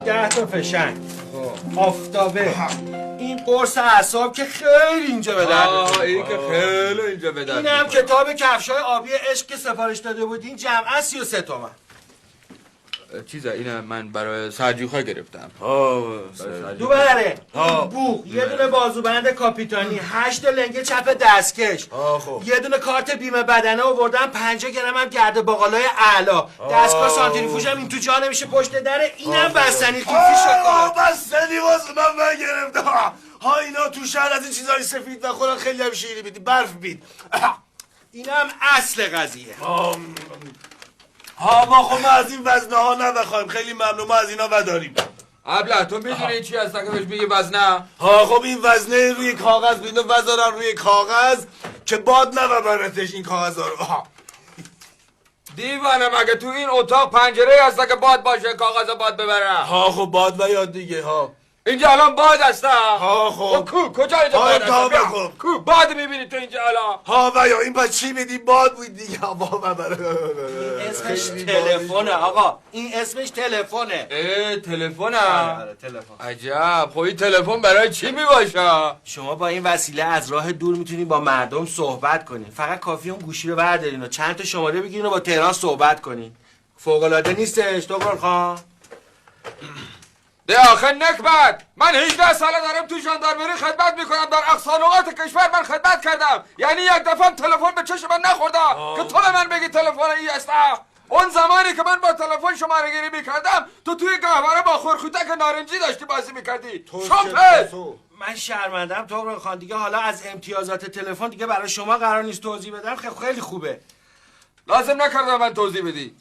10 تا فشنگ آفتابه این قرص اعصاب که خیلی اینجا به درد می‌خوره. این که خیلی اینجا به درد اینم کتاب کفشای آبی عشق که سفارش داده بودین جمعا 33 تومن. چیزا اینم من برای سرجوخا گرفتم. دو بره بوق یه دونه بازوبند کاپیتانی 8 لنگه چپ دستکش یه دونه کارت بیمه بدنه آوردم 5 گرم هم گرده باقالای اعلا دستگاه سانتریفوژ هم این تو جا نمیشه پشت دره اینم بستنی قیفی شکلات بستنی واسه من گرفتم. ها اینا تو شهر از این چیزای سفید و خورن خیلی هم شیری بیدی برف بید. اینم اصل قضیه. ها ما خب ما از این وزنه ها نبخوایم خیلی ممنون ما از اینا وداریم. ابله تو میدونی چی هست که بهش میگه وزنه؟ ها خب این وزنه روی کاغذ بینو وزارن روی کاغذ که باد نبرتش این کاغذ رو. دیوانه مگه تو این اتاق پنجره هست که باد باشه کاغذ باد ببره؟ ها خب باد و یاد دیگه ها. اینجا الان باد هست ها خب کو کجا اینجا باد هست؟ کو باد میبینی تو اینجا الان؟ ها و یا این پس چی میدی باد بود دیگه هوا ببره. اسمش تلفنه آقا این اسمش تلفنه. تلفنه؟ آره تلفن. عجب خب این تلفن برای چی میباشه؟ شما با این وسیله از راه دور میتونید با مردم صحبت کنین فقط کافی اون گوشی رو بردارین و چند تا شماره بگیرین و با تهران صحبت کنین. فوق العاده نیستش طغرل خان؟ ده آخه نکبت من 18 ساله دارم تو ژاندارمری خدمت میکنم در اقصا نقاط کشور من خدمت کردم یعنی یک دفعه تلفن به چشم من نخورده که تو به من بگی تلفن ای است. اون زمانی که من با تلفن شماره گیری میکردم تو توی گهواره با خورخوتک نارنجی داشتی بازی میکردی شمپت. من شرمندم طغرل خان دیگه حالا از امتیازات تلفن دیگه برای شما قرار نیست توضیح بدم خیلی خوبه. لازم نکردم من توضیح بدی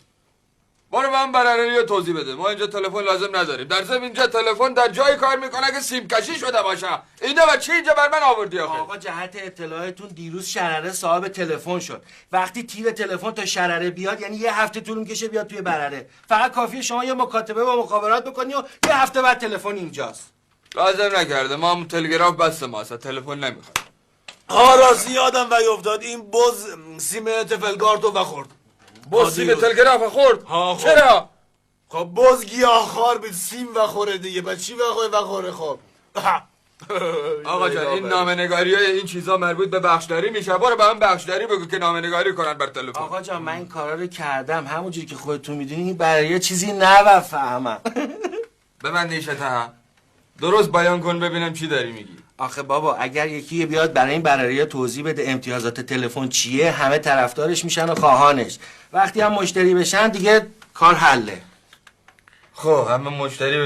برو من برای توضیح بده ما اینجا تلفن لازم نداریم در ضمن اینجا تلفن در جایی کار میکنه که سیم کشی شده باشه. اینا و چی اینجا بر من آوردی آخه؟ آقا جهت اطلاعتون دیروز شرره صاحب تلفن شد وقتی تیر تلفن تا شرره بیاد یعنی یه هفته طول میکشه بیاد توی برره فقط کافیه شما یه مکاتبه با مخابرات بکنی و یه هفته بعد تلفن اینجاست. لازم نکرده ما هم تلگراف بس ماست تلفن نمیخواد. راستی یادم افتاد این بز سیم تفلگارتو بخورد. بز سیم تلگراف خورد؟ چرا؟ خب بز گیاهخوار بود سیم بخوره دیگه با چی بخوره خب. آقا جان این نامه‌نگاری های این چیزا مربوط به بخشداری میشه برو به من بخشداری بگو که نامه‌نگاری کنن بر تلفن. آقا جان من این کارا رو کردم همونجوری که خودتون میدونی برای یه چیزی نفهمم. به من نیشته درست بیان کن ببینم چی داری میگی. آخه بابا اگر یکی بیاد برای این برنامه توضیح بده امتیازات تلفن چیه همه طرفدارش میشن و خواهانش وقتی هم مشتری بشن دیگه کار حله. خب همه مشتری